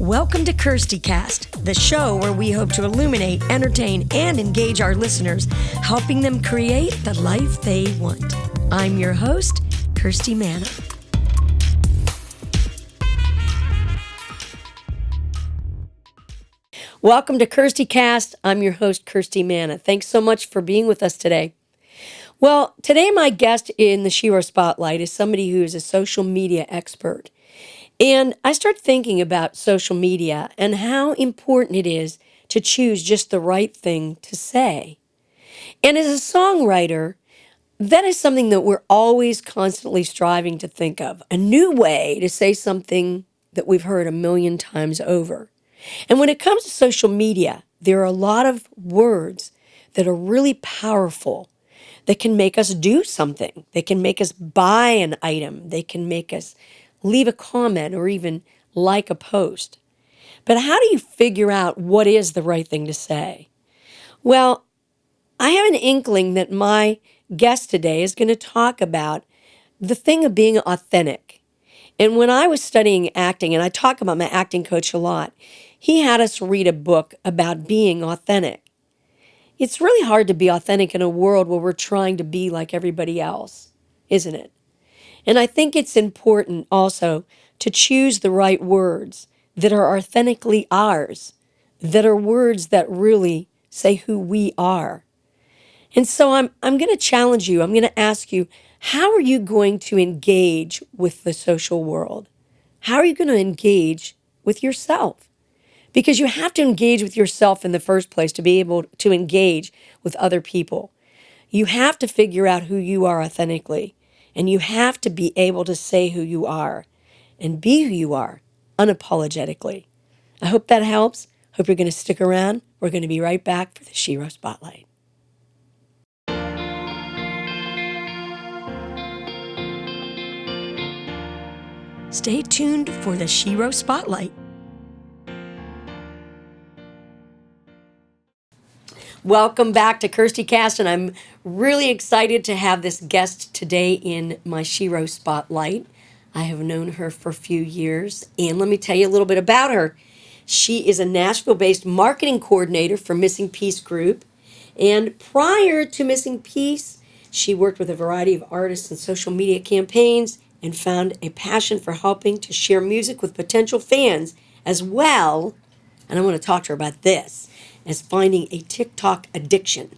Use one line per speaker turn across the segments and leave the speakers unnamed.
Welcome to KIRSTIcast, the show where we hope to illuminate, entertain, and engage our listeners, helping them create the life they want. I'm your host, Kirsty Manna. Welcome to KIRSTIcast. I'm your host, Kirsty Manna. Thanks so much for being with us today. Well, today my guest in the Shiro Spotlight is somebody who is a social media expert. And I start thinking about social media and how important it is to choose just the right thing to say. And as a songwriter, that is something that we're always constantly striving to think of, a new way to say something that we've heard a million times over. And when it comes to social media, there are a lot of words that are really powerful, that can make us do something. They can make us buy an item. They can make us leave a comment or even like a post. But how do you figure out what is the right thing to say? Well, I have an inkling that my guest today is going to talk about the thing of being authentic. And when I was studying acting, and I talk about my acting coach a lot, he had us read a book about being authentic. It's really hard to be authentic in a world where we're trying to be like everybody else, isn't it? And I think it's important also to choose the right words that are authentically ours, that are words that really say who we are. And so I'm going to challenge you. I'm going to ask you, how are you going to engage with the social world? How are you going to engage with yourself? Because you have to engage with yourself in the first place to be able to engage with other people. You have to figure out who you are authentically. And you have to be able to say who you are and be who you are unapologetically. I hope that helps. Hope you're going to stick around. We're going to be right back for the Shiro Spotlight. Stay tuned for the Shiro Spotlight. Welcome back to KIRSTIcast, and I'm really excited to have this guest today in my Shiro Spotlight. I have known her for a few years, and let me tell you a little bit about her. She is a Nashville-based marketing coordinator for Missing Piece Group, and prior to Missing Piece, she worked with a variety of artists and social media campaigns and found a passion for helping to share music with potential fans as well, and I want to talk to her about this, as finding a TikTok addiction.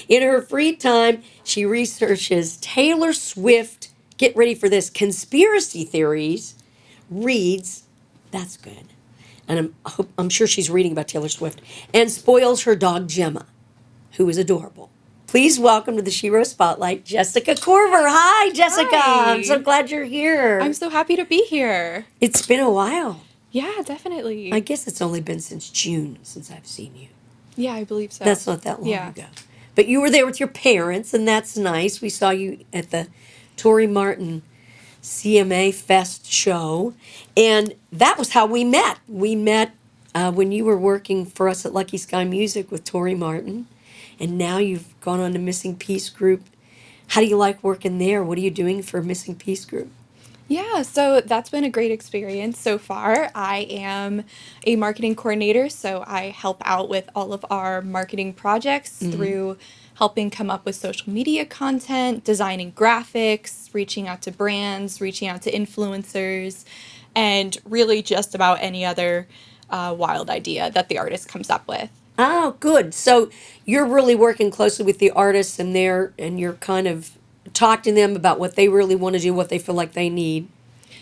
In her free time, she researches Taylor Swift, get ready for this, conspiracy theories, reads, that's good, and I'm sure she's reading about Taylor Swift, and spoils her dog Gemma, who is adorable. Please welcome to the Shiro Spotlight, Jessica Corver. Hi, Jessica.
Hi.
I'm so glad you're here.
I'm so happy to be here.
It's been a while.
Yeah, definitely.
I guess it's only been since June since I've seen you.
Yeah, I believe so.
That's not that long ago. But you were there with your parents, and that's nice. We saw you at the Tori Martin CMA Fest show, and that was how we met. We met when you were working for us at Lucky Sky Music with Tori Martin, and now you've gone on to Missing Piece Group. How do you like working there? What are you doing for Missing Piece Group?
Yeah, so that's been a great experience so far. I am a marketing coordinator, so I help out with all of our marketing projects through helping come up with social media content, designing graphics, reaching out to brands, reaching out to influencers, and really just about any other wild idea that the artist comes up with.
Oh, good. So you're really working closely with the artists and you're kind of talking to them about what they really want to do, what they feel like they need.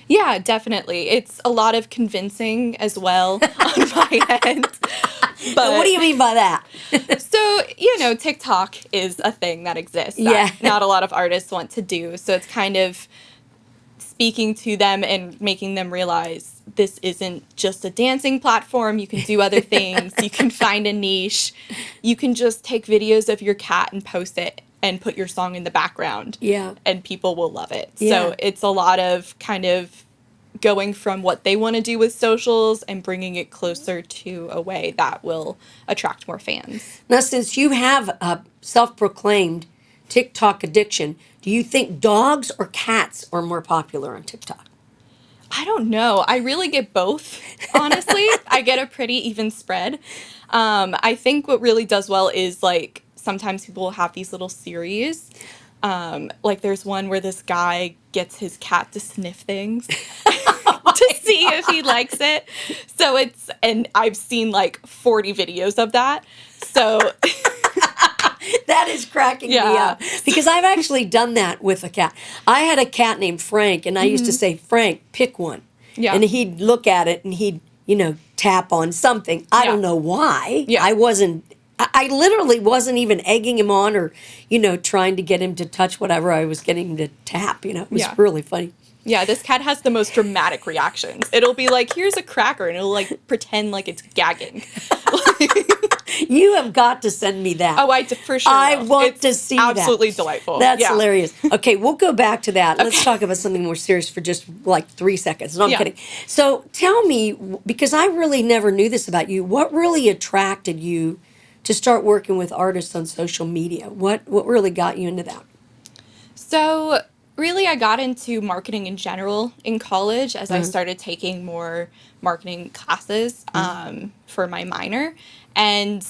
Yeah, definitely. It's a lot of convincing as well on my end. But
what do you mean by that?
So, TikTok is a thing that exists that not a lot of artists want to do. So it's kind of speaking to them and making them realize this isn't just a dancing platform. You can do other things. You can find a niche. You can just take videos of your cat and post it and put your song in the background.
Yeah.
And people will love it.
Yeah.
So it's a lot of kind of going from what they want to do with socials and bringing it closer to a way that will attract more fans.
Now, since you have a self-proclaimed TikTok addiction, do you think dogs or cats are more popular on TikTok?
I don't know. I really get both. honestly. I get a pretty even spread. I think what really does well is like sometimes people will have these little series. Like there's one where this guy gets his cat to sniff things to see if he likes it. So and I've seen like 40 videos of that. So
That is cracking me up because I've actually done that with a cat. I had a cat named Frank, and I used to say, Frank, pick one.
Yeah.
And he'd look at it and he'd, tap on something. I don't know why.
Yeah.
I literally wasn't even egging him on or, trying to get him to touch whatever I was getting him to tap. It was really funny.
Yeah, this cat has the most dramatic reactions. It'll be like, here's a cracker, and it'll like pretend like it's gagging.
You have got to send me that.
Oh, for sure.
I want to see that.
Absolutely delightful.
That's hilarious. Okay, we'll go back to that. Let's talk about something more serious for just like 3 seconds. No, I'm kidding. So tell me, because I really never knew this about you, what really attracted you to start working with artists on social media? What really got you into that?
So really, I got into marketing in general in college as I started taking more marketing classes for my minor. And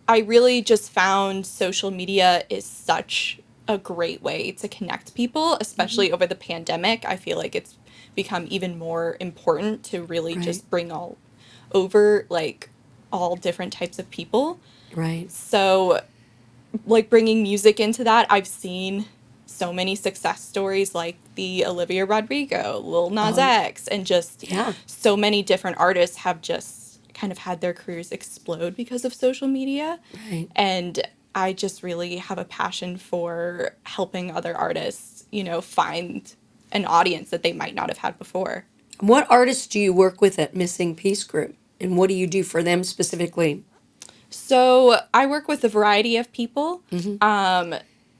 I really just found social media is such a great way to connect people, especially over the pandemic. I feel like it's become even more important to really just bring all different types of people.
Right.
So, like, bringing music into that, I've seen so many success stories like the Olivia Rodrigo, Lil Nas X, and just so many different artists have just kind of had their careers explode because of social media.
Right.
And I just really have a passion for helping other artists, find an audience that they might not have had before.
What artists do you work with at Missing Piece Group? And what do you do for them specifically?
So I work with a variety of people.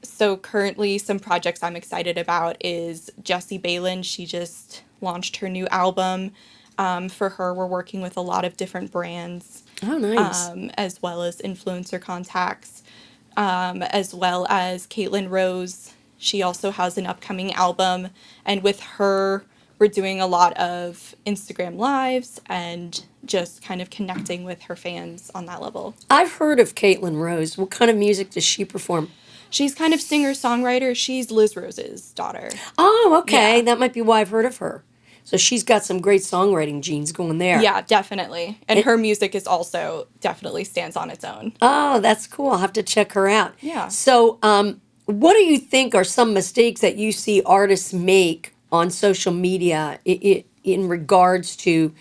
So currently some projects I'm excited about is Jessie Balin. She just launched her new album. For her, we're working with a lot of different brands.
Oh, nice.
As well as influencer contacts, as well as Caitlin Rose. She also has an upcoming album. And with her, we're doing a lot of Instagram Lives and just kind of connecting with her fans on that level.
I've heard of Caitlin Rose. What kind of music does she perform?
She's kind of singer-songwriter. She's Liz Rose's daughter.
Oh, okay. Yeah. That might be why I've heard of her. So she's got some great songwriting genes going there.
Yeah, definitely. And her music is also definitely stands on its own.
Oh, that's cool. I'll have to check her out.
Yeah.
So what do you think are some mistakes that you see artists make on social media in regards to,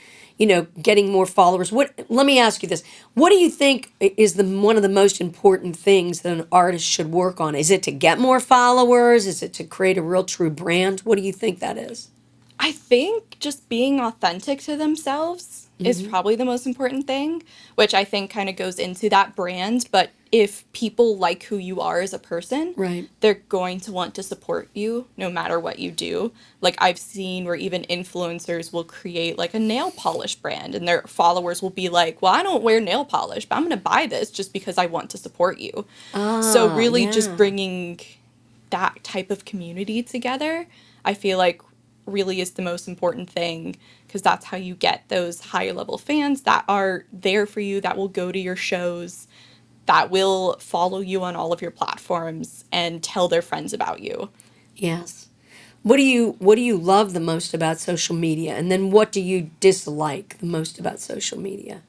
getting more followers? Let me ask you this. What do you think is one of the most important things that an artist should work on? Is it to get more followers? Is it to create a real true brand? What do you think that is?
I think just being authentic to themselves is probably the most important thing, which I think kind of goes into that brand. But if people like who you are as a person, they're going to want to support you no matter what you do. Like I've seen where even influencers will create like a nail polish brand and their followers will be like, well, I don't wear nail polish, but I'm going to buy this just because I want to support you. So really just bringing that type of community together, I feel like really is the most important thing, because that's how you get those higher level fans that are there for you, that will go to your shows, that will follow you on all of your platforms and tell their friends about you.
Yes. What do you love the most about social media? And then what do you dislike the most about social media?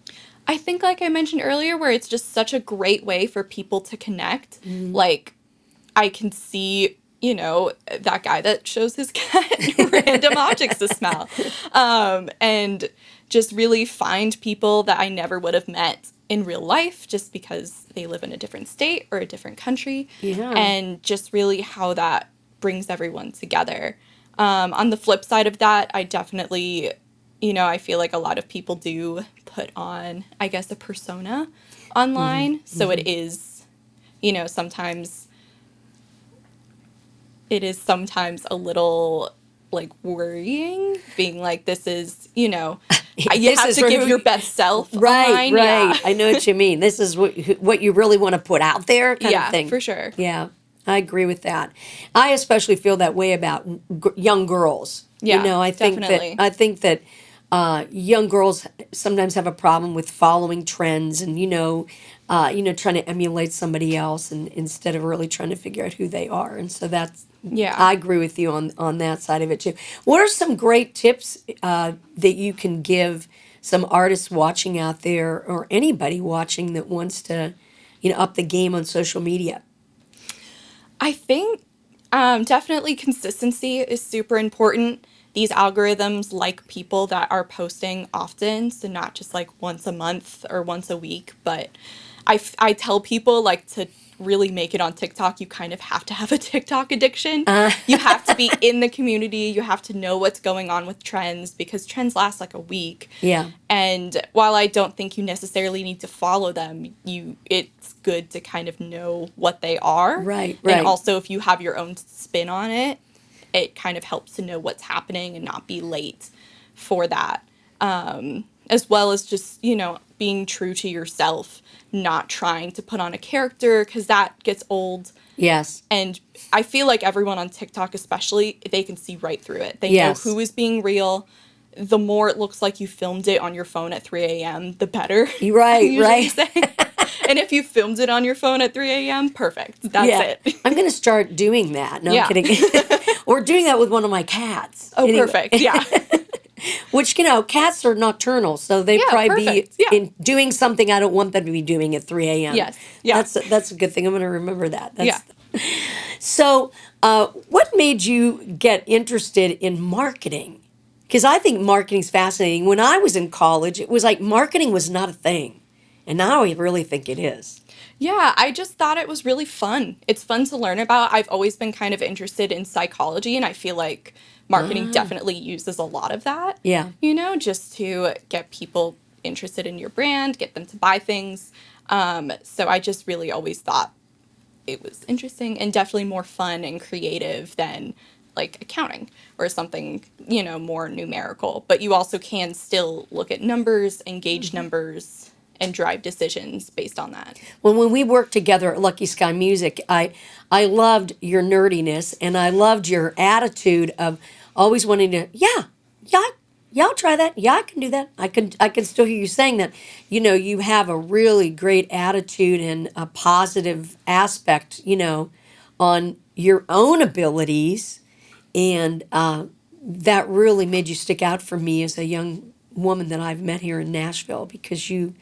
I think, like I mentioned earlier, where it's just such a great way for people to connect. Like, I can see that guy that shows his cat random objects to smell. And just really find people that I never would have met in real life just because they live in a different state or a different country. Yeah. And just really how that brings everyone together. On the flip side of that, I definitely, I feel like a lot of people do put on, I guess, a persona online. So it is, sometimes a little like worrying, being like, this is, you have to give your best self.
Right.
Online. Yeah.
I know what you mean. This is what you really want to put out there kind of thing.
Yeah, for sure.
Yeah, I agree with that. I especially feel that way about young girls.
Yeah,
I think
definitely.
that young girls sometimes have a problem with following trends and trying to emulate somebody else and instead of really trying to figure out who they are. And so
Yeah.
I agree with you on that side of it too. What are some great tips that you can give some artists watching out there or anybody watching that wants to, up the game on social media?
I think definitely consistency is super important. These algorithms like people that are posting often, so not just like once a month or once a week, but I tell people like to really make it on TikTok, you kind of have to have a TikTok addiction. You have to be in the community, you have to know what's going on with trends because trends last like a week.
Yeah.
And while I don't think you necessarily need to follow them, it's good to kind of know what they are.
Right.
And also if you have your own spin on it, it kind of helps to know what's happening and not be late for that. As well as just, being true to yourself, not trying to put on a character because that gets old.
Yes.
And I feel like everyone on TikTok especially, they can see right through it. They
Yes.
know who is being real. The more it looks like you filmed it on your phone at 3 a.m., the better.
Right,
I usually
right.
say. And if you filmed it on your phone at 3 a.m., perfect. That's it.
I'm going to start doing that. No,
Yeah.
I'm kidding. Or doing that with one of my cats.
Oh,
Anyway.
perfect. Yeah.
Which, cats are nocturnal, so they
Yeah,
probably
perfect.
be
Yeah.
in doing something I don't want them to be doing at 3 a.m.
Yes. Yeah.
That's a good thing. I'm going to remember that.
Yeah.
So, what made you get interested in marketing? Because I think marketing's fascinating. When I was in college, it was like marketing was not a thing. And now I really think it is.
Yeah, I just thought it was really fun. It's fun to learn about. I've always been kind of interested in psychology, and I feel like marketing definitely uses a lot of that.
Yeah.
Just to get people interested in your brand, get them to buy things. So I just really always thought it was interesting and definitely more fun and creative than like accounting or something, more numerical. But you also can still look at numbers, engage numbers, and drive decisions based on that.
Well, when we worked together at Lucky Sky Music, I loved your nerdiness and I loved your attitude of always wanting to, yeah, I'll try that. Yeah, I can do that. I can still hear you saying that. You have a really great attitude and a positive aspect, on your own abilities, and that really made you stick out for me as a young woman that I've met here in Nashville because you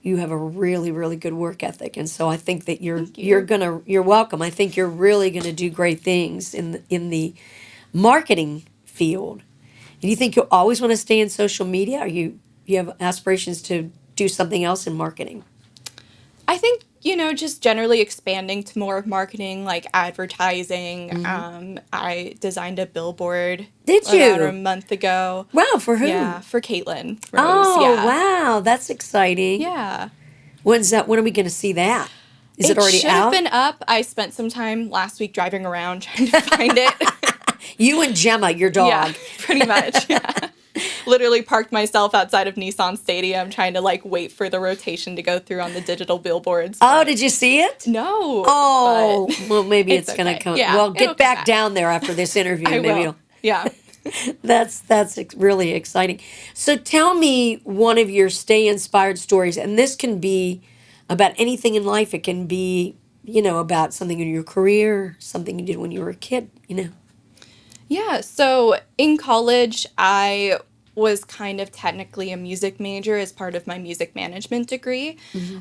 have a really, really good work ethic, and so I think that you're welcome. I think you're really gonna do great things in the marketing field. Do you think you'll always want to stay in social media, or you have aspirations to do something else in marketing?
I think, just generally expanding to more of marketing, like advertising. I designed a billboard.
Did you?
About a month ago.
Wow, for who?
Yeah, for Caitlin Rose.
Oh,
yeah.
wow, that's exciting.
Yeah.
When's that? When are we going to see that? Is it already
should
out?
have been up. I spent some time last week driving around trying to find it.
You and Gemma, your dog.
Yeah, pretty much. Yeah. Literally parked myself outside of Nissan Stadium trying to wait for the rotation to go through on the digital billboards.
Oh, did you see it?
No.
Oh, well, maybe it's going to
okay.
come.
Yeah,
well,
it'll
get back
come back.
down there after this interview.
I
Maybe
will. Yeah.
That's really exciting. So tell me one of your stay inspired stories, and this can be about anything in life. It can be, about something in your career, something you did when you were a kid,
Yeah, so in college, I was kind of technically a music major as part of my music management degree.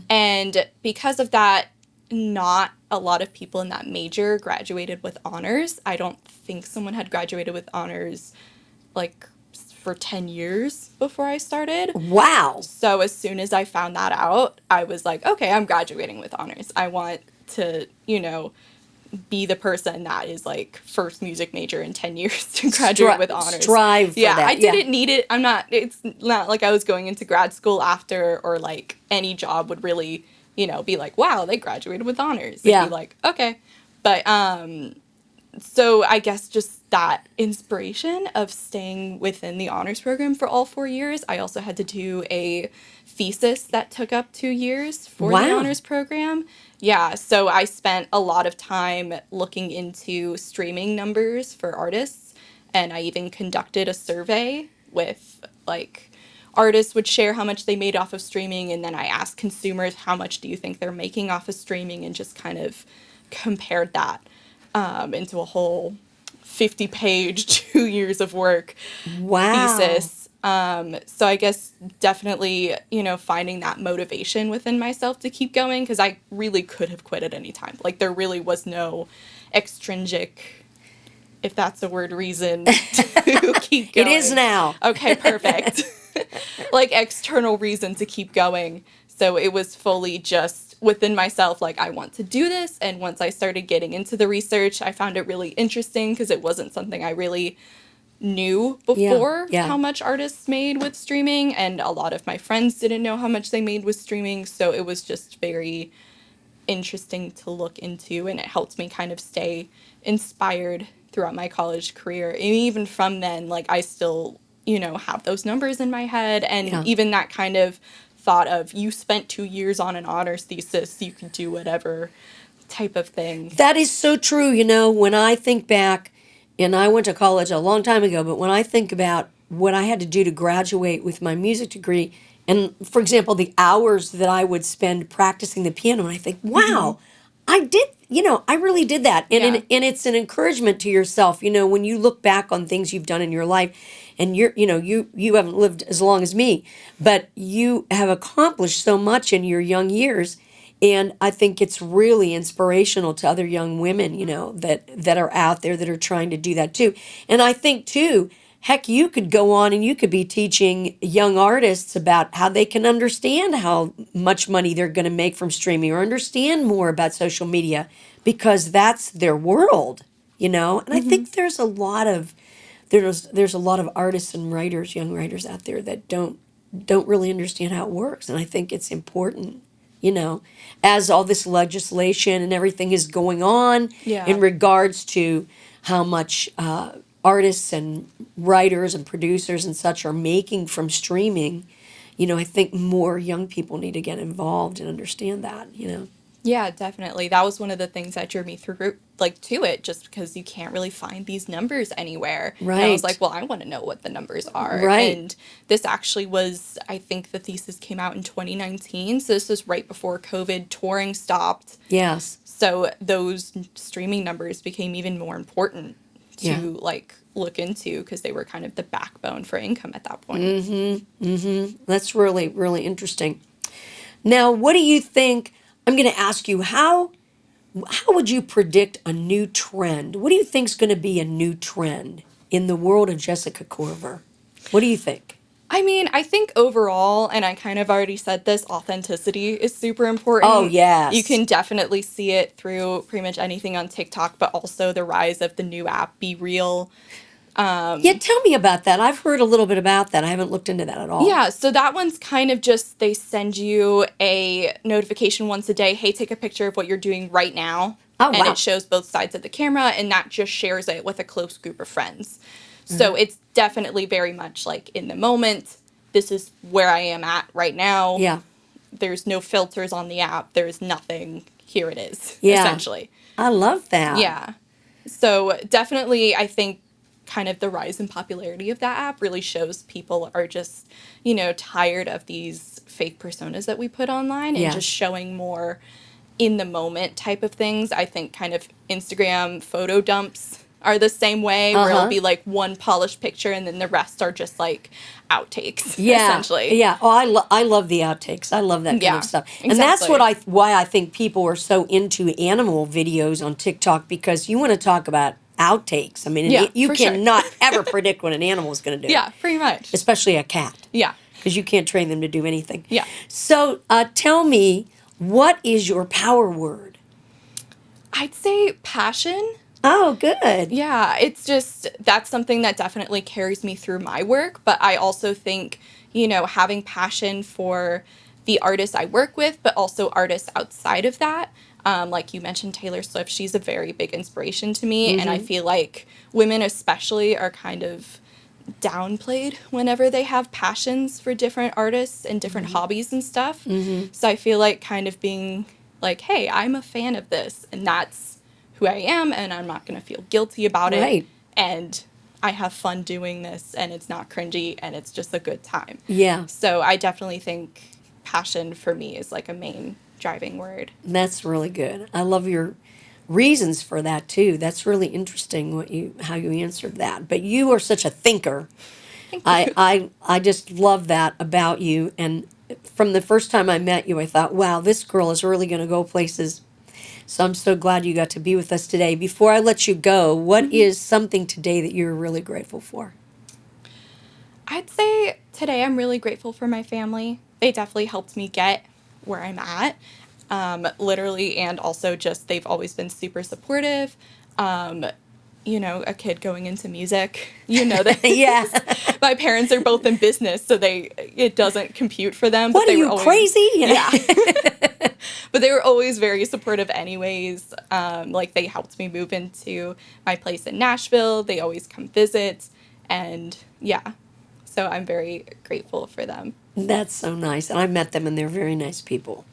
And because of that, not a lot of people in that major graduated with honors. I don't think someone had graduated with honors for 10 years before I started.
Wow.
So as soon as I found that out, I was like, okay, I'm graduating with honors. I want to, be the person that is first music major in 10 years to graduate with honors.
Strive for that.
I didn't need it. It's not like I was going into grad school after or any job would really, be like, wow, they graduated with honors. It'd be like, okay. But, so I guess just that inspiration of staying within the honors program for all 4 years. I also had to do a thesis that took up 2 years for the honors program. Yeah, so I spent a lot of time looking into streaming numbers for artists, and I even conducted a survey with artists would share how much they made off of streaming, and then I asked consumers how much do you think they're making off of streaming, and just kind of compared that into a whole 50-page, 2 years of work
Wow.
thesis. So I guess definitely, finding that motivation within myself to keep going, because I really could have quit at any time. Like, there really was no extrinsic, if that's a word, reason to keep going.
It is now.
Okay, perfect. Like, external reason to keep going. So it was fully just within myself, like, I want to do this. And once I started getting into the research, I found it really interesting, because it wasn't something I really knew before,
Yeah.
how much artists made with streaming, and a lot of my friends didn't know how much they made with streaming. So it was just very interesting to look into, and it helped me kind of stay inspired throughout my college career. And even from then, like, I still, have those numbers in my head, and even that kind of thought of, you spent 2 years on an honors thesis, you can do whatever type of thing.
That is so true. When I think back, and I went to college a long time ago, but when I think about what I had to do to graduate with my music degree, and for example, the hours that I would spend practicing the piano, and I think, wow, I did, I really did that. And, and it's an encouragement to yourself, when you look back on things you've done in your life, and you haven't lived as long as me, but you have accomplished so much in your young years. And I think it's really inspirational to other young women, that are out there that are trying to do that too. And I think too, heck, you could go on and you could be teaching young artists about how they can understand how much money they're going to make from streaming, or understand more about social media, because that's their world, And I think there's a lot of artists and writers, young writers out there that don't really understand how it works. And I think it's important, as all this legislation and everything is going on in regards to how much artists and writers and producers and such are making from streaming. I think more young people need to get involved and understand that.
Yeah, definitely. That was one of the things that drew me through, like, to it, just because you can't really find these numbers anywhere.
Right.
And I was like, well, I want to know what the numbers are.
Right.
And this actually was, I think the thesis came out in 2019. So this was right before COVID, touring stopped.
Yes.
So those streaming numbers became even more important to, like, look into, because they were kind of the backbone for income at that point.
That's really, really interesting. Now, what do you think? I'm going to ask you, how would you predict a new trend? What do you think is going to be a new trend in the world of Jessica Corver? What do you think?
I mean, I think overall, and I kind of already said this, authenticity is super important.
Oh, yes.
You can definitely see it through pretty much anything on TikTok, but also the rise of the new app, Be Real.
Tell me about that. I've heard a little bit about that. I haven't looked into that at all.
Yeah, so that one's kind of just, they send you a notification once a day, hey, take a picture of what you're doing right now.
Oh, wow.
And it shows both sides of the camera, and that just shares it with a close group of friends. So it's definitely very much like in the moment. This is where I am at right now.
Yeah.
There's no filters on the app. There's nothing. Here it is,
Yeah.
essentially.
I love that.
Yeah. So definitely, I think kind of the rise in popularity of that app really shows people are just, tired of these fake personas that we put online, and just showing more in the moment type of things. I think kind of Instagram photo dumps are the same way, where it'll be like one polished picture and then the rest are just like outtakes, essentially.
Yeah. Oh, I love the outtakes. I love that kind of stuff. And that's
Exactly.
why I think people are so into animal videos on TikTok, because you want to talk about outtakes. I mean, you
for sure.
cannot ever predict what an animal is going to do.
Yeah, pretty much.
Especially a cat.
Yeah.
Because you can't train them to do anything.
Yeah.
So tell me, what is your power word?
I'd say passion.
Oh, good.
Yeah, it's just, that's something that definitely carries me through my work. But I also think, having passion for the artists I work with, but also artists outside of that. Like you mentioned, Taylor Swift, she's a very big inspiration to me. And I feel like women especially are kind of downplayed whenever they have passions for different artists and different hobbies and stuff. So I feel like kind of being like, hey, I'm a fan of this, and that's who I am, and I'm not going to feel guilty about it.
Right.
And I have fun doing this and it's not cringy and it's just a good time.
Yeah.
So I definitely think passion for me is like a main driving word.
That's really good. I love your reasons for that too. That's really interesting how you answered that. But you are such a thinker.
Thank you.
I just love that about you. And from the first time I met you, I thought, wow, this girl is really going to go places. So I'm so glad you got to be with us today. Before I let you go, what is something today that you're really grateful for?
I'd say today I'm really grateful for my family. They definitely helped me get where I'm at, literally, and also just they've always been super supportive. Um, a kid going into music, that
Yeah.
my parents are both in business, so it doesn't compute for them.
What
But
are
they were
you,
always,
crazy?
yeah. But they were always very supportive anyways. Like they helped me move into my place in Nashville. They always come visit. And yeah, so I'm very grateful for them.
That's so nice. And I met them, and they're very nice people.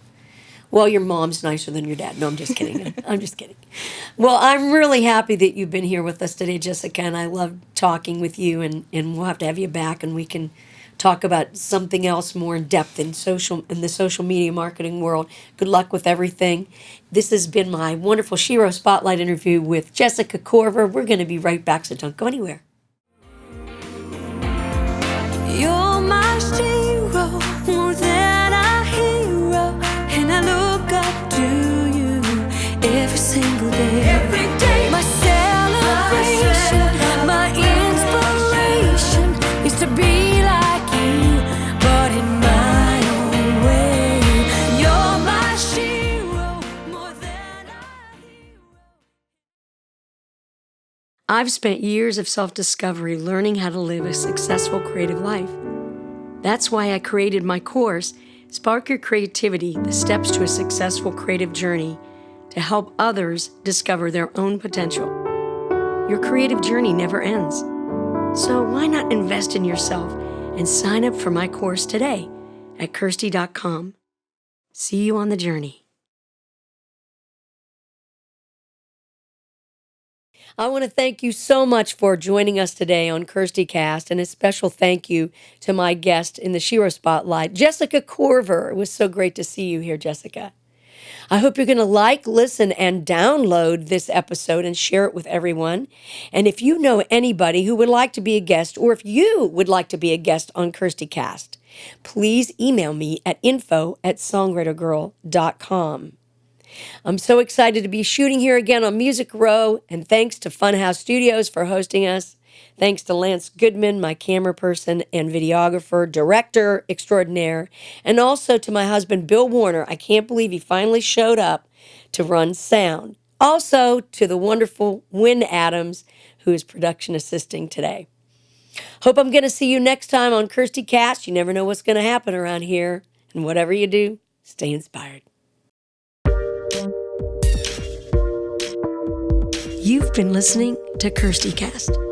Well, your mom's nicer than your dad. No, I'm just kidding. I'm just kidding. Well, I'm really happy that you've been here with us today, Jessica, and I love talking with you, and we'll have to have you back, and we can talk about something else more in depth in the social media marketing world. Good luck with everything. This has been my wonderful Shiro Spotlight interview with Jessica Corver. We're going to be right back, so don't go anywhere. You're my hero, more than a hero, and I look up to you every single day. Every day, my celebration, my inspiration is to be like you, but in my own way. You're my hero, more than a hero. I've spent years of self-discovery learning how to live a successful creative life. That's why I created my course, Spark Your Creativity, the Steps to a Successful Creative Journey, to help others discover their own potential. Your creative journey never ends. So why not invest in yourself and sign up for my course today at kirsty.com. See you on the journey. I want to thank you so much for joining us today on KIRSTIcast, and a special thank you to my guest in the Shiro Spotlight, Jessica Corver. It was so great to see you here, Jessica. I hope you're going to like, listen, and download this episode and share it with everyone. And if you know anybody who would like to be a guest, or if you would like to be a guest on KIRSTIcast, please email me at info@songwritergirl.com. I'm so excited to be shooting here again on Music Row, and thanks to Funhouse Studios for hosting us. Thanks to Lance Goodman, my camera person and videographer, director extraordinaire, and also to my husband, Bill Warner. I can't believe he finally showed up to run sound. Also to the wonderful Wynn Adams, who is production assisting today. Hope I'm going to see you next time on KIRSTIcast. You never know what's going to happen around here. And whatever you do, stay inspired. You've been listening to KIRSTIcast.